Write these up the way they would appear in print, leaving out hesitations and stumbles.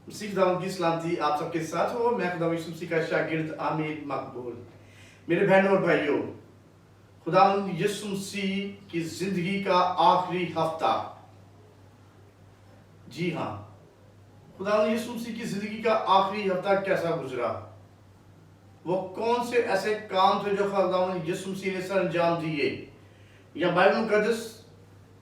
مسیح خداوند کی سلامتی آپ سب کے ساتھ ہو۔ میں خداوند یسوع مسیح کا شاگرد عامر مقبول۔ میرے بہنوں اور بھائیوں، خداوند یسوع مسیح کی زندگی کا آخری ہفتہ، جی ہاں، خداوند یسوع مسیح کی زندگی کا آخری ہفتہ کیسا گزرا؟ وہ کون سے ایسے کام تھے جو خداوند یسوع مسیح نے سر انجام دیے؟ یا بائبل مقدس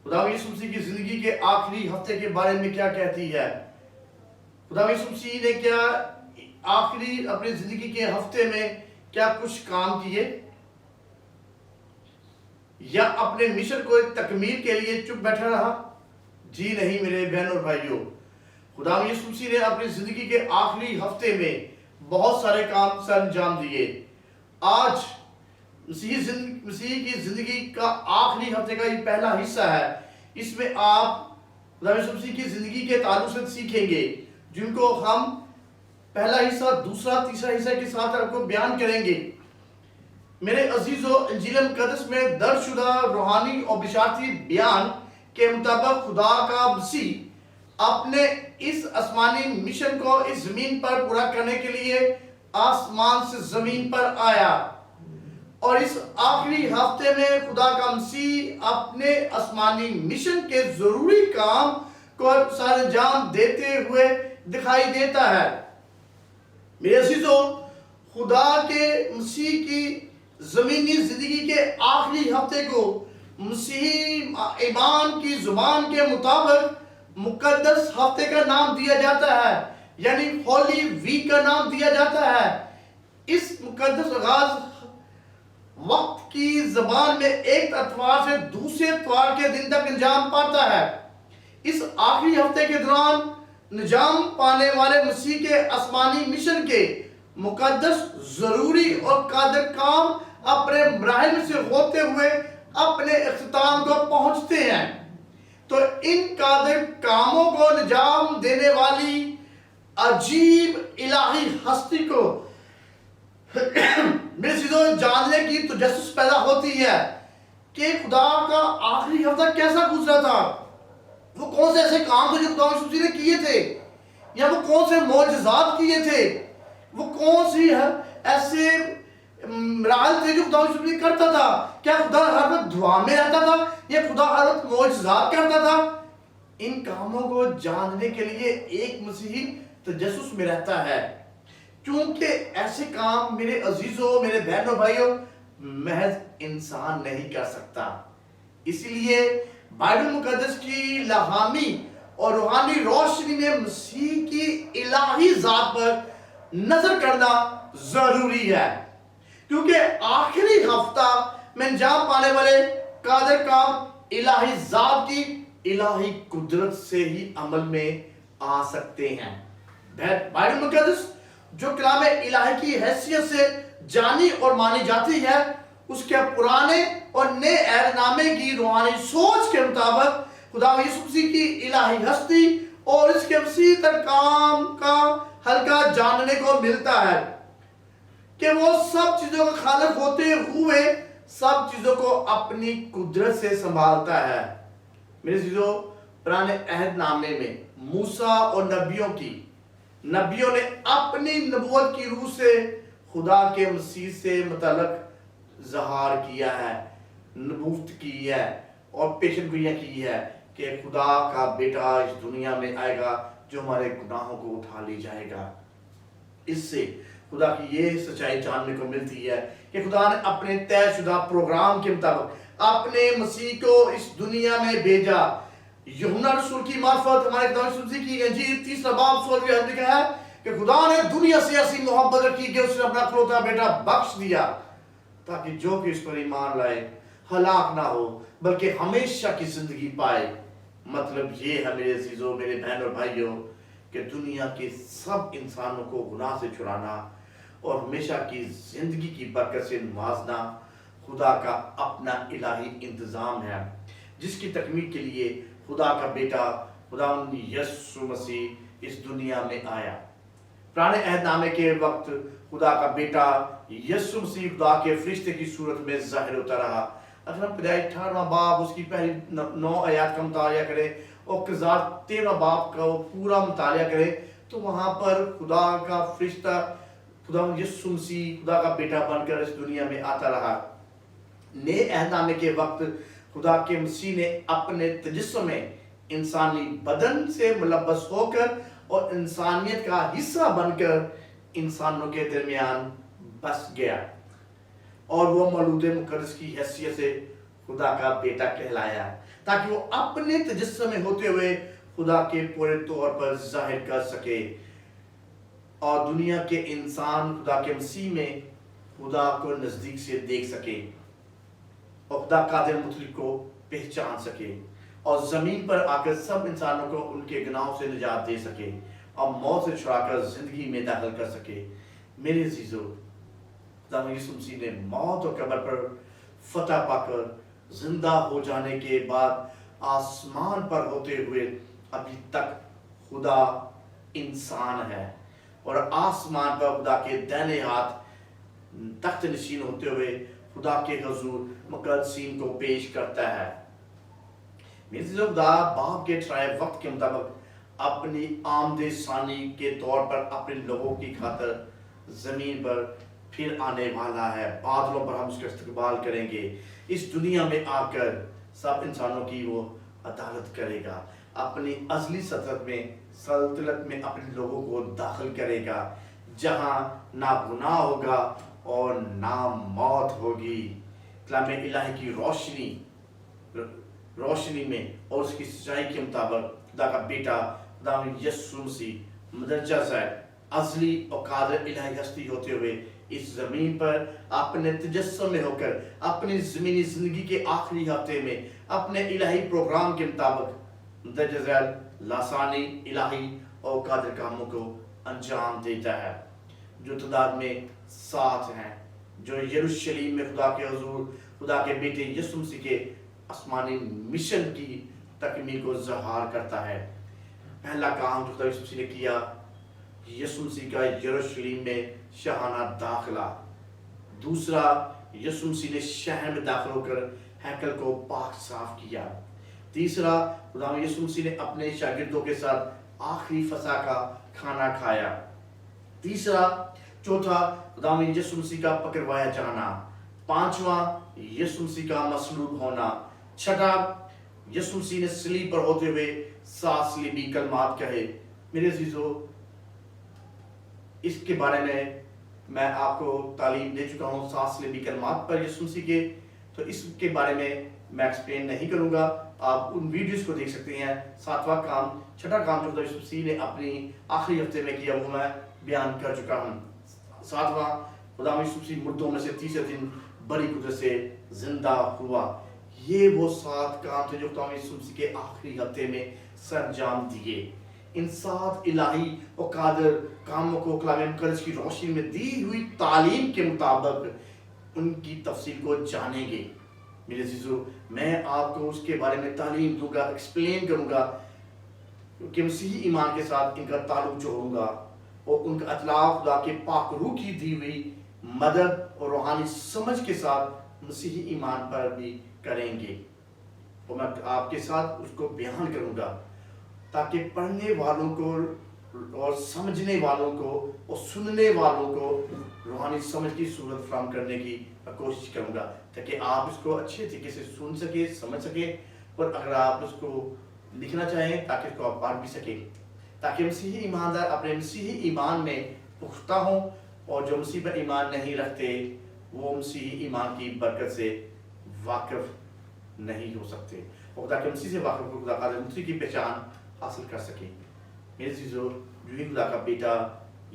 خداوند یسوع مسیح کی زندگی کے آخری ہفتے کے بارے میں کیا کہتی ہے؟ خداوند یسوع مسیح نے کیا آخری اپنی زندگی کے ہفتے میں کیا کچھ کام کیے، یا اپنے مشن کو تکمیل کے لیے چپ بیٹھا رہا؟ جی نہیں میرے بہن اور بھائیوں، خداوند یسوع مسیح نے اپنی زندگی کے آخری ہفتے میں بہت سارے کام سر انجام دیے۔ آج مسیح کی زندگی کا آخری ہفتے کا یہ پہلا حصہ ہے۔ اس میں آپ خداوند یسوع مسیح کی زندگی کے تعلق سے سیکھیں گے، جن کو ہم پہلا حصہ، دوسرا، تیسرا حصہ کے ساتھ آپ کو بیان کریں گے۔ میرے عزیزو، انجیل مقدس میں درج شدہ روحانی اور بشارتی بیان کے مطابق خدا کا مسیح اپنے اس آسمانی مشن کو اس زمین پر پورا کرنے کے لیے آسمان سے زمین پر آیا، اور اس آخری ہفتے میں خدا کا مسیح اپنے آسمانی مشن کے ضروری کام کو سر انجام دیتے ہوئے دکھائی دیتا ہے۔ میرے عزیزو، خدا کے مسیح کی زمینی زندگی کے آخری ہفتے کو مسیح ایمان کی زبان کے مطابق مقدس ہفتے کا نام دیا جاتا ہے، یعنی ہولی ویک کا نام دیا جاتا ہے۔ اس مقدس آغاز وقت کی زبان میں ایک اتوار سے دوسرے اتوار کے دن تک انجام پاتا ہے۔ اس آخری ہفتے کے دوران نجام پانے والے مسیح کے آسمانی مشن کے مقدس، ضروری اور قادر کام اپنے مراحل میں سے ہوتے ہوئے اپنے اختتام کو پہنچتے ہیں۔ تو ان قادر کاموں کو انجام دینے والی عجیب الہی ہستی کو میرے چیزوں جاننے کی تجسس پیدا ہوتی ہے کہ خدا کا آخری ہفتہ کیسا گزرا تھا۔ وہ کون سے ایسے کام تھے جو خدا یسوع مسیح نے کیے تھے، یا وہ کون سے معجزات کیے تھے، وہ کون سی ایسے مراحل تھے جو خدا یسوع مسیح کرتا تھا۔ کیا خدا ہر وقت دعا میں رہتا تھا، یا خدا ہر وقت معجزات کرتا تھا؟ ان کاموں کو جاننے کے لیے ایک مسیحی تجسس میں رہتا ہے، کیونکہ ایسے کام میرے عزیزوں، میرے بہنوں بھائیوں، محض انسان نہیں کر سکتا۔ اسی لیے بائبل مقدس کی لاہامی اور روحانی روشنی میں مسیح کی الہی ذات پر نظر کرنا ضروری ہے، کیونکہ آخری ہفتہ میں انجام پانے والے قادر کام الہی ذات کی الہی قدرت سے ہی عمل میں آ سکتے ہیں۔ بائبل مقدس جو کلام الہی کی حیثیت سے جانی اور مانی جاتی ہے، اس کے پرانے اور نئے عہد نامے کی روحانی سوچ کے مطابق خدا یسوع مسیح کی الہی ہستی اور اس کے وسیع تر کام کا حلقہ جاننے کو ملتا ہے کہ وہ سب چیزوں کا خالق ہوتے ہوئے سب چیزوں کو اپنی قدرت سے سنبھالتا ہے۔ میرے عزیزو، پرانے عہد نامے میں موسیٰ اور نبیوں نے اپنی نبوت کی روح سے خدا کے مسیح سے متعلق ظہار کیا ہے، نبوت کی ہے اور پیشن گوئیاں کی ہے کہ خدا کا بیٹا اس دنیا میں آئے گا جو ہمارے گناہوں کو اٹھا لے جائے گا۔ اس سے خدا کی یہ سچائی جاننے کو ملتی ہے کہ خدا نے اپنے طے شدہ پروگرام کے مطابق اپنے مسیح کو اس دنیا میں بھیجا۔ یوحنا رسول کی معرفت ہمارے خدا یسوع مسیح کی انجیل 3 باب 16 میں لکھا ہے کہ خدا نے دنیا سے ایسی محبت رکھی کہ اس نے اپنا اکلوتا بیٹا بخش دیا تاکہ جو کہ اس پر ایمان لائے ہلاک نہ ہو بلکہ ہمیشہ کی زندگی پائے۔ مطلب یہ ہے میرے عزیزوں، میرے بہن اور بھائیوں، کہ دنیا کے سب انسانوں کو گناہ سے چھڑانا اور ہمیشہ کی زندگی کی برکت سے نوازنا خدا کا اپنا الہی انتظام ہے، جس کی تکمیل کے لیے خدا کا بیٹا خداوند یسوع مسیح اس دنیا میں آیا۔ پرانے عہد نامے کے وقت خدا کا بیٹا یسوع مسیح خدا کے فرشتے کی صورت میں ظاہر ہوتا رہا۔ اگر ہم ابتدائی 18واں باب اس کی پہلی 9 آیات کا مطالعہ کریں اور قضات 13واں باب کا پورا مطالعہ کریں تو وہاں پر خدا کا فرشتہ خدا یسوع مسیح خدا کا بیٹا بن کر اس دنیا میں آتا رہا. نئے عہد نامے کے وقت خدا کے مسیح نے اپنے تجسم میں انسانی بدن سے ملبس ہو کر اور انسانیت کا حصہ بن کر انسانوں کے درمیان بس گیا اور وہ مولود مقدس کی حیثیت سے خدا کا بیٹا کہلایا تاکہ وہ اپنے تجسم میں ہوتے ہوئے خدا کے پورے طور پر ظاہر کر سکے اور دنیا کے انسان خدا کے مسیح میں خدا کو نزدیک سے دیکھ سکے اور خدا قادر مطلق کو پہچان سکے اور زمین پر آ کر سب انسانوں کو ان کے گناہوں سے نجات دے سکے اور موت سے چھڑا کر زندگی میں داخل کر سکے. میرے عزیزو، خدا یسوع مسیح نے موت اور قبر پر فتح پا کر زندہ ہو جانے کے بعد آسمان پر ہوتے ہوئے ابھی تک خدا انسان ہے اور آسمان پر خدا کے دائنے ہاتھ تخت نشین ہوتے ہوئے خدا کے حضور مقدسین کو پیش کرتا ہے. میرے عزیزو، خدا باپ کے ٹھہرائے وقت کے مطابق اپنی آمد ثانی کے طور پر اپنے لوگوں کی خاطر زمین پر پھر آنے والا ہے. بادلوں پر ہم اس کا استقبال کریں گے. اس دنیا میں آ کر سب انسانوں کی وہ عدالت کرے گا. اپنی ازلی سلطنت میں اپنے لوگوں کو داخل کرے گا جہاں نہ گناہ ہوگا اور نہ موت ہوگی. کلام الہی کی روشنی میں اور اس کی سچائی کے مطابق خدا کا بیٹا خدا یسوع مسیح مدرجہ ذیل ازلی اور قادر الہی ہستی ہوتے ہوئے اس زمین پر اپنے تجسم میں ہو کر اپنی زمینی زندگی کے آخری ہفتے میں اپنے الہی پروگرام کے مطابق مدرجہ ذیل لاسانی الہی اور قادر کاموں کو انجام دیتا ہے جو تعداد میں 7 ہیں، جو یروشلم میں خدا کے حضور خدا کے بیٹے یسوع مسیح کے آسمانی مشن کی تکمیل کو ظاہر کرتا ہے. پہلا کام جو خدا یسوع مسیح نے کیا، یسوع مسیح کا یروشلم میں شاہانہ داخلہ. دوسرا، یسوع مسیح نے شہر میں داخل ہو کر ہیکل کو پاک صاف کیا. تیسرا، خدا یسوع مسیح نے اپنے شاگردوں کے ساتھ آخری فسح کا کھانا کھایا. چوتھا، خدا یسوع مسیح کا پکڑوایا جانا. پانچواں، یسوع مسیح کا مصلوب ہونا. چھٹا، یسوع مسیح نے صلیب پر ہوتے ہوئے 7 صلیبی کلمات کہے. میرے عزیزو، اس کے بارے میں آپ کو تعلیم دے چکا ہوں 7 صلیبی کلمات پر یسوع مسیح کے، تو اس کے بارے میں ایکسپلین نہیں کروں گا. آپ ان ویڈیوز کو دیکھ سکتے ہیں. 7واں کام، چھٹا کام جو یسوع مسیح نے اپنی آخری ہفتے میں کیا وہ میں بیان کر چکا ہوں. 7واں، خدا یسوع مسیح مردوں میں سے تیسرے دن بڑی قدرت سے زندہ ہوا. یہ وہ 7 کام تھے جو خدا یسوع مسیح کے آخری ہفتے میں سرانجام دیے. ان 7 الہی اور قادر کاموں کو کلام مقدس کی روشنی میں دی ہوئی تعلیم کے مطابق ان کی تفصیل کو جانیں گے. میرے عزیزو، میں آپ کو اس کے بارے میں تعلیم دوں گا، ایکسپلین کروں گا کہ مسیحی ایمان کے ساتھ ان کا تعلق جو ہوگا اور ان کا اطلاع خدا کے پاک روح کی دی ہوئی مدد اور روحانی سمجھ کے ساتھ مسیحی ایمان پر بھی کریں گے. اور میں آپ کے ساتھ اس کو بیان کروں گا تاکہ پڑھنے والوں کو اور سمجھنے والوں کو اور سننے والوں کو روحانی سمجھ کی صورت فراہم کرنے کی کوشش کروں گا تاکہ آپ اس کو اچھے طریقے سے سن سکیں، سمجھ سکیں، اور اگر آپ اس کو لکھنا چاہیں تاکہ اس کو آپ پڑھ بھی سکیں، تاکہ مسیحی ایماندار اپنے مسیحی ایمان میں پختہ ہوں اور جو مسیح پر ایمان نہیں رکھتے وہ مسیحی ایمان کی برکت سے واقف نہیں ہو سکتے اور خدا کے مسیح سے واقف خدا قادر مطلق کی پہچان حاصل کر سکیں. میرے عزیزو، جو ہی خدا کا بیٹا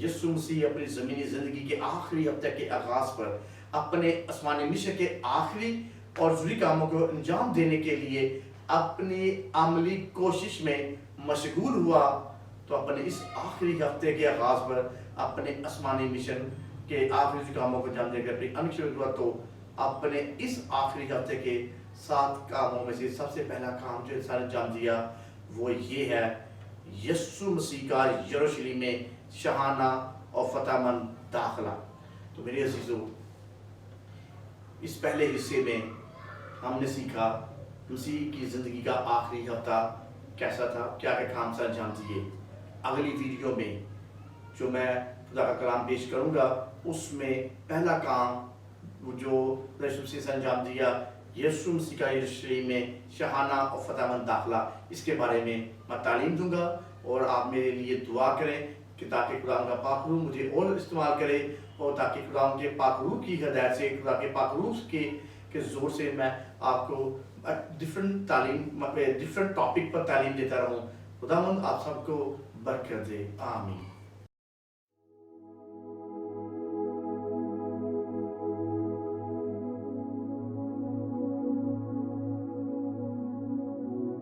یسوع مسیح اپنی زمینی زندگی کے آخری ہفتے کے آغاز پر اپنے آسمانی مشن کے آخری اور ضروری کاموں کو انجام دینے کے لیے اپنی عملی کوشش میں مشغول ہوا، تو اپنے اس آخری ہفتے کے آغاز پر اپنے آسمانی مشن کے آخری کاموں کو انجام دے کر اپنی انشور ہوا. تو اپنے اس آخری ہفتے کے 7 کاموں میں سے سب سے پہلا کام جو انسان نے انجام دیا وہ یہ ہے یسوع مسیح کا یروشلم میں شاہانہ اور فتح مند داخلہ. تو میرے عزیزو، اس پہلے حصے میں ہم نے سیکھا مسیح کی زندگی کا آخری ہفتہ کیسا تھا، کیا کیا کام سے انجام دیے. اگلی ویڈیو میں جو میں خدا کا کلام پیش کروں گا اس میں پہلا کام وہ جو رسول مسیح سے انجام دیا، یسوع مسیح کا یروشلم میں شاہانہ اور فتح مند داخلہ، اس کے بارے میں تعلیم دوں گا، اور آپ میرے لیے دعا کریں کہ تاکہ خدا کا پاک روح مجھے اور استعمال کرے، اور تاکہ خدا کے پاک روح کی ہدایت سے، خدا کے پاک روح کے زور سے میں آپ کو ڈفرینٹ ٹاپک پر تعلیم دیتا رہوں۔ خداوند آپ سب کو برکت دے، آمین۔